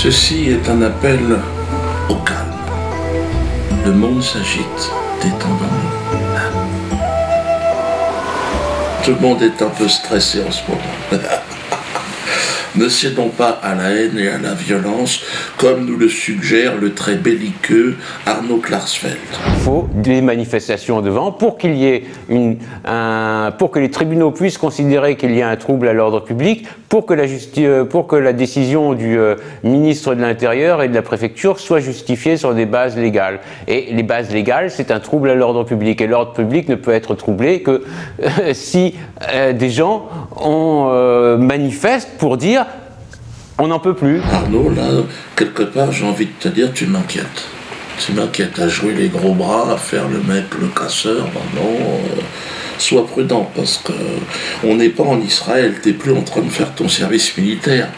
Ceci est un appel au calme. Le monde s'agite, détendons-nous. Tout le monde est un peu stressé en ce moment. Ne cédons pas à la haine et à la violence, comme nous le suggère le très belliqueux Arnaud Klarsfeld. Il faut des manifestations devant pour qu'il y ait pour que les tribunaux puissent considérer qu'il y a un trouble à l'ordre public, pour que la décision du ministre de l'Intérieur et de la préfecture soit justifiée sur des bases légales. Et les bases légales, c'est un trouble à l'ordre public. Et l'ordre public ne peut être troublé que si des gens manifestent pour dire on n'en peut plus. Arnaud, là, quelque part, j'ai envie de te dire, tu m'inquiètes. Tu m'inquiètes à jouer les gros bras, à faire le mec, le casseur. Non, sois prudent, parce que on n'est pas en Israël, t'es plus en train de faire ton service militaire.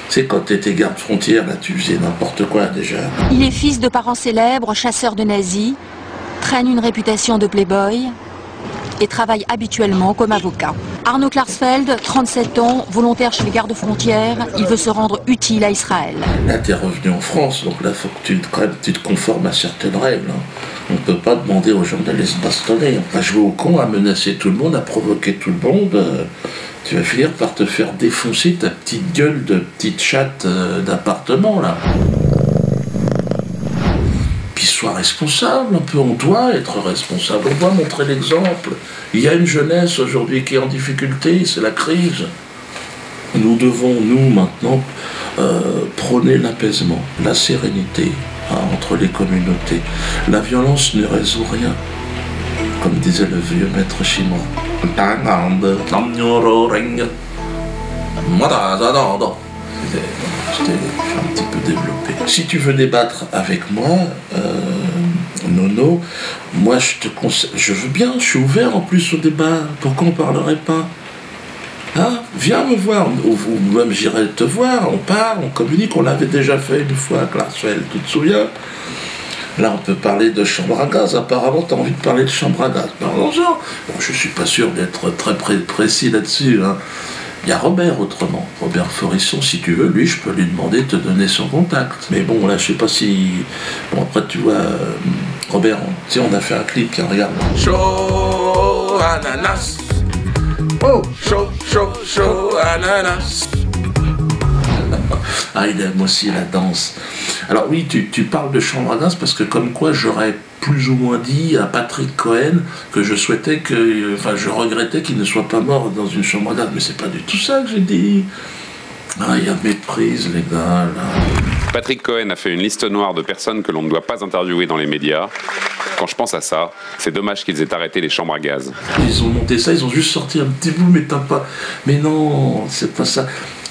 Tu sais, quand t'étais garde frontière, là, tu faisais n'importe quoi, déjà. Il est fils de parents célèbres, chasseurs de nazis, traîne une réputation de playboy et travaille habituellement comme avocat. Arnaud Klarsfeld, 37 ans, volontaire chez les gardes-frontières, il veut se rendre utile à Israël. Là, t'es revenu en France, donc là, il faut que tu te conformes à certaines règles. Hein. On ne peut pas demander aux gens d'aller se bastonner. À jouer au con, à menacer tout le monde, à provoquer tout le monde. Tu vas finir par te faire défoncer ta petite gueule de petite chatte d'appartement, là. Sois responsable un peu, on doit être responsable, on doit montrer l'exemple. Il y a une jeunesse aujourd'hui qui est en difficulté, c'est la crise. Nous devons, nous, maintenant, prôner l'apaisement, la sérénité entre les communautés. La violence ne résout rien, comme disait le vieux maître chinois. J'ai un petit peu développé. Si tu veux débattre avec moi, Nono, moi je veux bien, je suis ouvert en plus au débat. Pourquoi on ne parlerait pas? Hein? Viens me voir, ou même j'irai te voir, on parle, on communique, on l'avait déjà fait une fois, Klarsfeld, tu te souviens? Là, on peut parler de chambre à gaz. Apparemment, tu as envie de parler de chambre à gaz. Parlons-en. Bon, je ne suis pas sûr d'être très précis là-dessus, hein. Il y a Robert autrement, Robert Forisson, si tu veux, lui je peux lui demander de te donner son contact. Mais bon là je sais pas si... Bon après tu vois, Robert, tu sais on a fait un clip, tiens regarde. Chaud ananas. Oh, chaud ananas. Ah il aime aussi la danse. Alors oui, tu parles de chambre à gaz parce que comme quoi j'aurais plus ou moins dit à Patrick Cohen que je souhaitais que, enfin je regrettais qu'il ne soit pas mort dans une chambre à gaz, mais c'est pas du tout ça que j'ai dit. Ah, il y a méprise les gars là. Patrick Cohen a fait une liste noire de personnes que l'on ne doit pas interviewer dans les médias. Quand je pense à ça, c'est dommage qu'ils aient arrêté les chambres à gaz. Ils ont monté ça, ils ont juste sorti un petit bout, mais t'as pas... Mais non, c'est pas ça.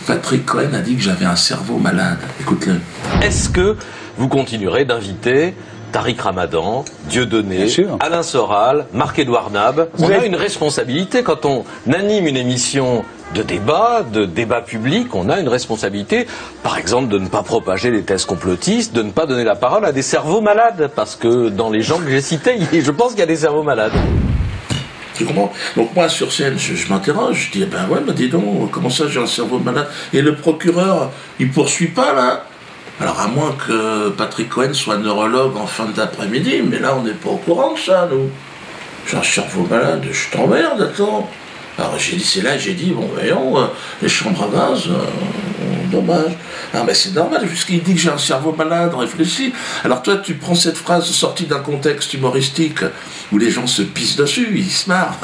Patrick Cohen a dit que j'avais un cerveau malade. Écoute-le. Est-ce que vous continuerez d'inviter Tariq Ramadan, Dieudonné, Alain Soral, Marc-Édouard Nab? On a une responsabilité quand on anime une émission de débat public, on a une responsabilité, par exemple, de ne pas propager les thèses complotistes, de ne pas donner la parole à des cerveaux malades, parce que dans les gens que j'ai cités, je pense qu'il y a des cerveaux malades. Tu comprends? Donc moi sur scène, je m'interroge, je dis, ben ouais, ben dis donc, comment ça j'ai un cerveau malade? Et le procureur, il poursuit pas là? Alors à moins que Patrick Cohen soit neurologue en fin d'après-midi, mais là on n'est pas au courant de ça, nous. J'ai un cerveau malade, je t'emmerde, attends. Alors j'ai dit, c'est là, j'ai dit, bon voyons, les chambres à gaz, dommage. Ah mais c'est normal, puisqu'il dit que j'ai un cerveau malade, réfléchis. Alors toi tu prends cette phrase sortie d'un contexte humoristique où les gens se pissent dessus, ils se marrent.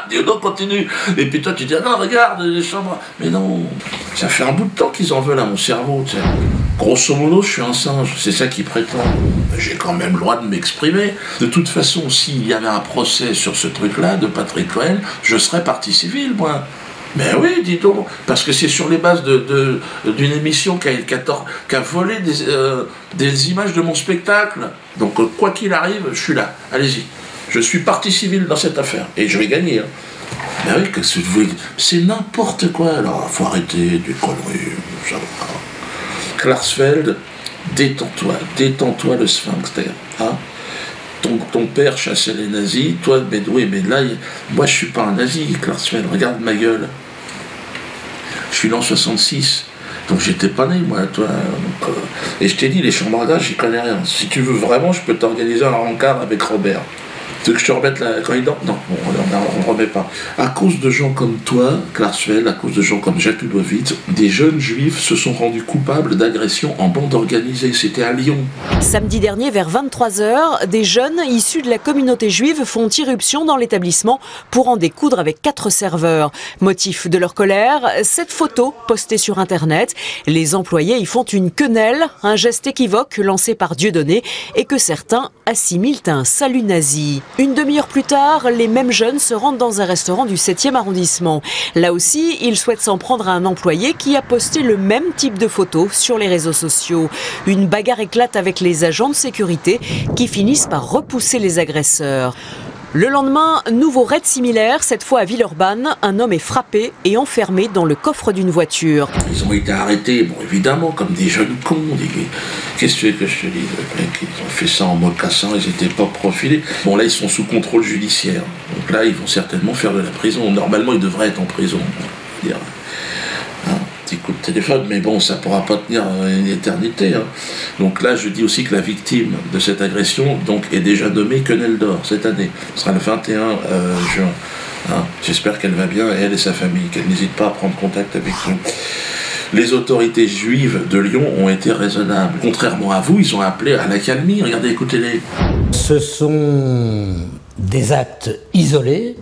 Dis donc continue. Et puis toi tu dis, ah non regarde les chambres. Mais non, ça fait un bout de temps qu'ils en veulent à mon cerveau, tu sais. Grosso modo, je suis un singe, c'est ça qu'ils prétendent. J'ai quand même le droit de m'exprimer. De toute façon, s'il y avait un procès sur ce truc-là de Patrick Cohen, je serais partie civile, moi. Mais oui, dis donc, parce que c'est sur les bases d'une émission qui a volé des images de mon spectacle. Donc, quoi qu'il arrive, je suis là. Allez-y. Je suis partie civile dans cette affaire. Et je vais gagner. Hein. Mais oui, qu'est-ce que vous voulez? C'est n'importe quoi. Alors, faut arrêter des conneries. Klarsfeld, détends-toi le sphincter. Hein? Ton père chassait les nazis, toi, mais oui, mais là, moi je suis pas un nazi, Klarsfeld, regarde ma gueule. Je suis né en 66. Donc j'étais pas né, moi, toi. Donc, et je t'ai dit, les chambres à gaz, j'y connais rien. Si tu veux vraiment, je peux t'organiser un rencard avec Robert. Tu veux que je te remette la corridor? Non, bon, on ne remet pas. À cause de gens comme toi, Klarsfeld, à cause de gens comme Jacques Lubowitz, des jeunes juifs se sont rendus coupables d'agressions en bande organisée. C'était à Lyon. Samedi dernier, vers 23 h, des jeunes issus de la communauté juive font irruption dans l'établissement pour en découdre avec 4 serveurs. Motif de leur colère, cette photo postée sur Internet. Les employés y font une quenelle, un geste équivoque lancé par Dieudonné et que certains assimilent à un salut nazi. Une demi-heure plus tard, les mêmes jeunes se rendent dans un restaurant du 7e arrondissement. Là aussi, ils souhaitent s'en prendre à un employé qui a posté le même type de photos sur les réseaux sociaux. Une bagarre éclate avec les agents de sécurité qui finissent par repousser les agresseurs. Le lendemain, nouveau raid similaire, cette fois à Villeurbanne. Un homme est frappé et enfermé dans le coffre d'une voiture. Ils ont été arrêtés, bon évidemment, comme des jeunes cons. Qu'est-ce que tu veux que je te dise? Ils ont fait ça en mocassin, ils n'étaient pas profilés. Bon là, ils sont sous contrôle judiciaire. Donc là, ils vont certainement faire de la prison. Normalement, ils devraient être en prison. Petit coup de téléphone, mais bon, ça ne pourra pas tenir une éternité. Donc là, je dis aussi que la victime de cette agression donc, est déjà nommée quenelle d'or cette année. Ce sera le 21 juin. J'espère qu'elle va bien, elle et sa famille, qu'elle n'hésite pas à prendre contact avec nous. Les autorités juives de Lyon ont été raisonnables. Contrairement à vous, ils ont appelé à l'accalmie. Regardez, écoutez-les. Ce sont des actes isolés.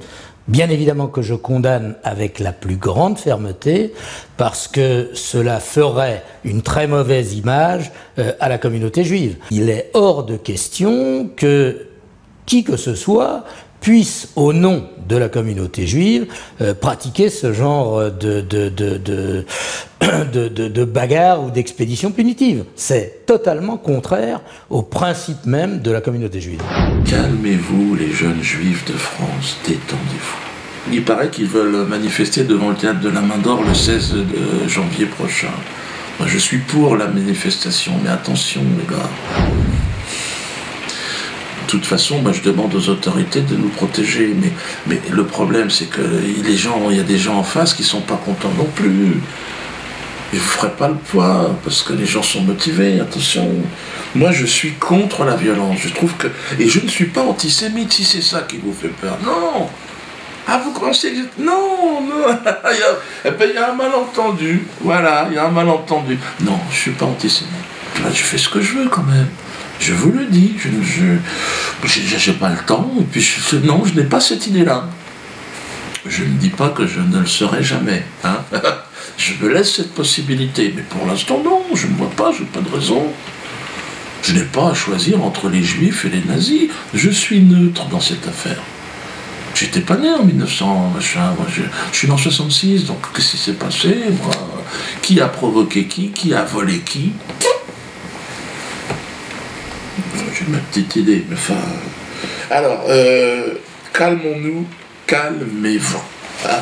Bien évidemment que je condamne avec la plus grande fermeté parce que cela ferait une très mauvaise image à la communauté juive. Il est hors de question que qui que ce soit puisse, au nom de la communauté juive, pratiquer ce genre de bagarre ou d'expédition punitive. C'est totalement contraire au principe même de la communauté juive. Calmez-vous, les jeunes juifs de France, détendez-vous. Il paraît qu'ils veulent manifester devant le théâtre de la Main d'Or le 16 janvier prochain. Moi, je suis pour la manifestation, mais attention, les gars. De toute façon, moi, je demande aux autorités de nous protéger. Mais le problème, c'est que il y a des gens en face qui ne sont pas contents non plus. Je ne vous ferai pas le poids, parce que les gens sont motivés, attention. Moi, je suis contre la violence. Je trouve que... Et je ne suis pas antisémite, si c'est ça qui vous fait peur. Non. Ah, vous pensez que... Non, non. Il y a un malentendu. Voilà, il y a un malentendu. Non, je ne suis pas antisémite. Je fais ce que je veux, quand même. Je vous le dis. Je n'ai pas le temps. Et puis, non, je n'ai pas cette idée-là. Je ne dis pas que je ne le serai jamais. Hein. Je me laisse cette possibilité. Mais pour l'instant, non. Je ne vois pas. Je n'ai pas de raison. Je n'ai pas à choisir entre les juifs et les nazis. Je suis neutre dans cette affaire. J'étais pas né en 1900, machin. Moi, je suis né en 66, donc qu'est-ce qui s'est passé, moi? Qui a provoqué qui a volé qui? J'ai ma petite idée, mais enfin... Alors, calmons-nous, calmez-vous. Hein.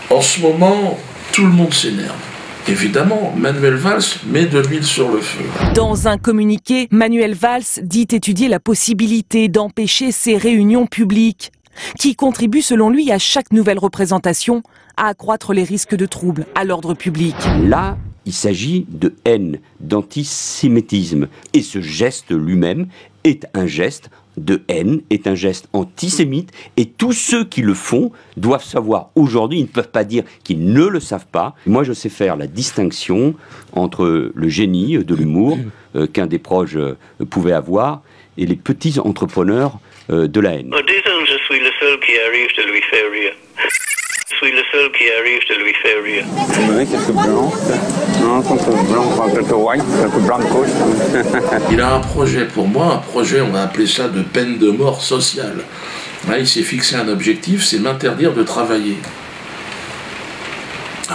En ce moment, tout le monde s'énerve. Évidemment, Manuel Valls met de l'huile sur le feu. Dans un communiqué, Manuel Valls dit étudier la possibilité d'empêcher ces réunions publiques, qui contribuent selon lui à chaque nouvelle représentation à accroître les risques de troubles à l'ordre public. Là, il s'agit de haine, d'antisémitisme. Et ce geste lui-même est un geste de haine, est un geste antisémite, et tous ceux qui le font doivent savoir aujourd'hui, ils ne peuvent pas dire qu'ils ne le savent pas. Moi, je sais faire la distinction entre le génie de l'humour qu'un des proches pouvait avoir et les petits entrepreneurs de la haine. Disons, je suis le seul qui arrive de lui faire rire. Je suis le seul qui arrive de lui faire rire. Oui, quelques blancs. Non, quelques blancs, quelques white, quelques blancos. Il a un projet pour moi, un projet, on va appeler ça de peine de mort sociale. Là, il s'est fixé un objectif, c'est m'interdire de travailler.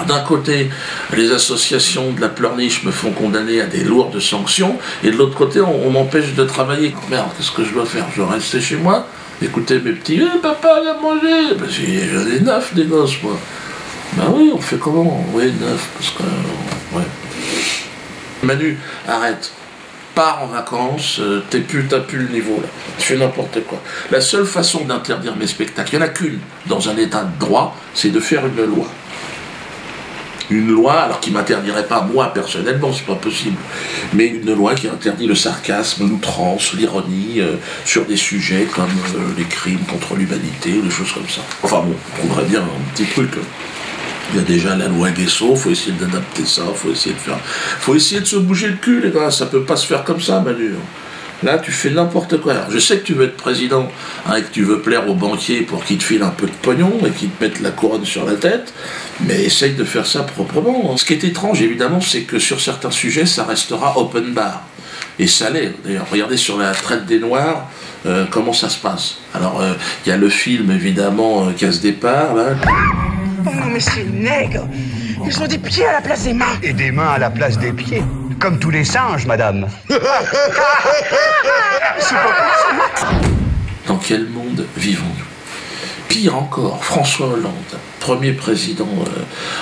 D'un côté, les associations de la pleurniche me font condamner à des lourdes sanctions, et de l'autre côté, on m'empêche de travailler. Merde, qu'est-ce que je dois faire? Je dois rester chez moi, écouter mes petits « papa, viens manger !» Ben, j'en ai 9 des gosses, moi. Ben oui, on fait comment? Oui, 9, parce que... ouais. Manu, arrête. Pars en vacances, t'as plus le niveau, là. Tu fais n'importe quoi. La seule façon d'interdire mes spectacles, il n'y en a qu'une, dans un état de droit, c'est de faire une loi. une loi, alors qui m'interdirait pas moi personnellement, c'est pas possible, mais une loi qui interdit le sarcasme, l'outrance, l'ironie sur des sujets comme les crimes contre l'humanité ou des choses comme ça. Enfin bon, on prendrait bien un petit truc. Il y a déjà la loi Guesso, faut essayer d'adapter ça, faut essayer de se bouger le cul, les gars, ça peut pas se faire comme ça, Manu. Là, tu fais n'importe quoi. Alors, je sais que tu veux être président, hein, et que tu veux plaire aux banquiers pour qu'ils te filent un peu de pognon et qu'ils te mettent la couronne sur la tête, mais essaye de faire ça proprement. Ce qui est étrange, évidemment, c'est que sur certains sujets, ça restera open bar. Et ça l'est. D'ailleurs, regardez sur la traite des Noirs, comment ça se passe. Alors, il y a le film, évidemment, Casse Départ, là. Oh, mais c'est nègre! Ils ont des pieds à la place des mains! Et des mains à la place des pieds. Comme tous les singes, madame. Dans quel monde vivons-nous? Pire encore, François Hollande, premier président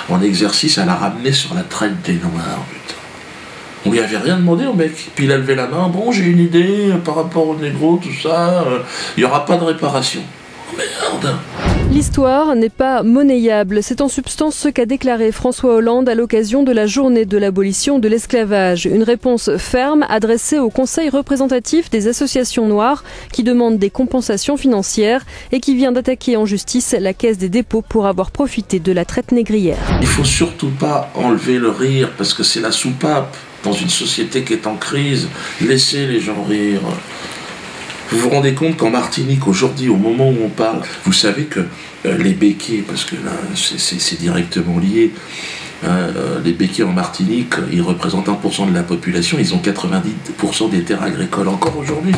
en exercice, elle a ramené sur la traite des Noirs, putain. On lui avait rien demandé au mec. Puis il a levé la main, bon, j'ai une idée par rapport aux négros, tout ça, il n'y aura pas de réparation. Merde. L'histoire n'est pas monnayable. C'est en substance ce qu'a déclaré François Hollande à l'occasion de la journée de l'abolition de l'esclavage. Une réponse ferme adressée au Conseil représentatif des associations noires qui demande des compensations financières et qui vient d'attaquer en justice la Caisse des dépôts pour avoir profité de la traite négrière. Il faut surtout pas enlever le rire parce que c'est la soupape dans une société qui est en crise. Laissez les gens rire. Vous vous rendez compte qu'en Martinique, aujourd'hui, au moment où on parle, vous savez que les béquets, parce que là, c'est directement lié, les béquets en Martinique, ils représentent 1% de la population, ils ont 90% des terres agricoles encore aujourd'hui.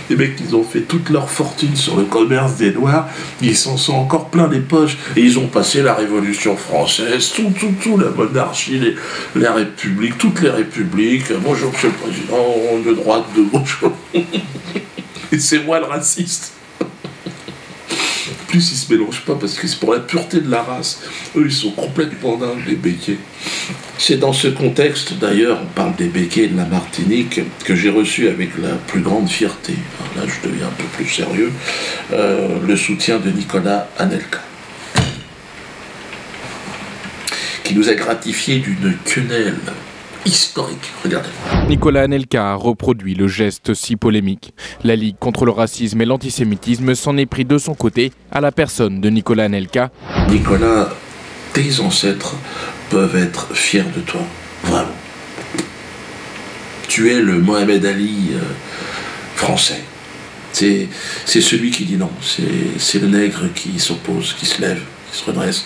Les mecs, ils ont fait toute leur fortune sur le commerce des Noirs, ils s'en sont encore plein les poches, et ils ont passé la Révolution française, tout, la monarchie, les républiques, toutes les républiques. Bonjour, monsieur le président, de droite, de gauche. Et c'est moi le raciste. En plus, ils se mélangent pas parce que c'est pour la pureté de la race. Eux, ils sont complètement dingues, les béquets. C'est dans ce contexte, d'ailleurs, on parle des béquets de la Martinique, que j'ai reçu avec la plus grande fierté, là je deviens un peu plus sérieux, le soutien de Nicolas Anelka, qui nous a gratifié d'une quenelle historique. Regardez. Nicolas Anelka a reproduit le geste si polémique. La Ligue contre le racisme et l'antisémitisme s'en est pris de son côté à la personne de Nicolas Anelka. Nicolas, tes ancêtres peuvent être fiers de toi, vraiment. Tu es le Mohamed Ali français. C'est celui qui dit non, c'est le nègre qui s'oppose, qui se lève, qui se redresse.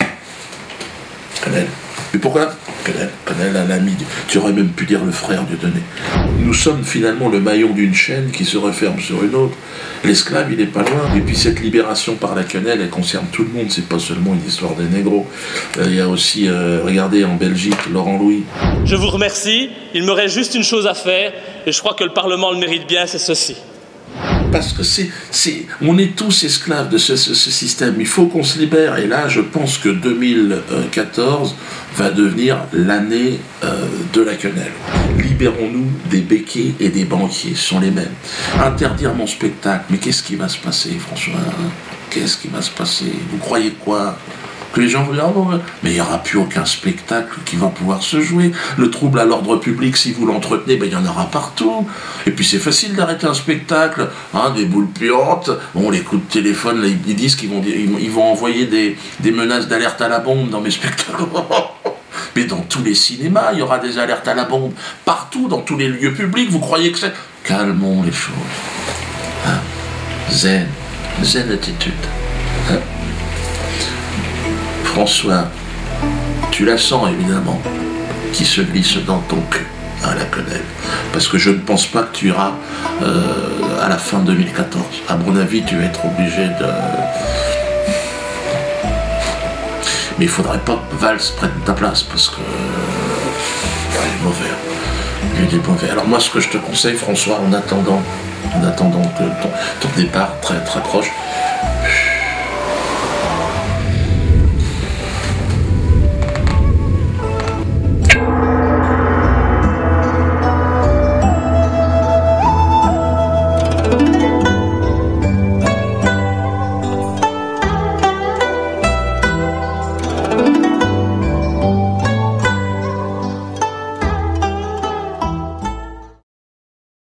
Canel. Mais pourquoi Canel, un ami, tu aurais même pu dire le frère Dieudonné. Nous sommes finalement le maillon d'une chaîne qui se referme sur une autre. L'esclave, il n'est pas loin. Et puis cette libération par la quenelle, elle concerne tout le monde. C'est pas seulement une histoire des négros. Il y a aussi, regardez, en Belgique, Laurent Louis. Je vous remercie. Il me reste juste une chose à faire. Et je crois que le Parlement le mérite bien, c'est ceci. Parce que on est tous esclaves de ce système. Il faut qu'on se libère. Et là, je pense que 2014 va devenir l'année de la quenelle. Libérons-nous des béquets et des banquiers. Ce sont les mêmes. Interdire mon spectacle. Mais qu'est-ce qui va se passer, François? Qu'est-ce qui va se passer? Vous croyez quoi? Que les gens vont dire, oh, non, mais il n'y aura plus aucun spectacle qui va pouvoir se jouer. Le trouble à l'ordre public, si vous l'entretenez, ben, il y en aura partout. Et puis c'est facile d'arrêter un spectacle, hein, des boules puantes. Bon, les coups de téléphone, là, ils disent qu'ils vont envoyer des menaces d'alerte à la bombe dans mes spectacles. Mais dans tous les cinémas, il y aura des alertes à la bombe. Partout, dans tous les lieux publics, vous croyez que c'est... Calmons les choses. Hein? Zen attitude. Hein? François, tu la sens évidemment, qui se glisse dans ton cul, hein, la quenelle. Parce que je ne pense pas que tu iras à la fin 2014. À mon avis, tu vas être obligé de... Mais il ne faudrait pas que Valls prenne ta place, parce que... il est mauvais. Il est mauvais. Alors moi, ce que je te conseille, François, en attendant que ton départ très très proche,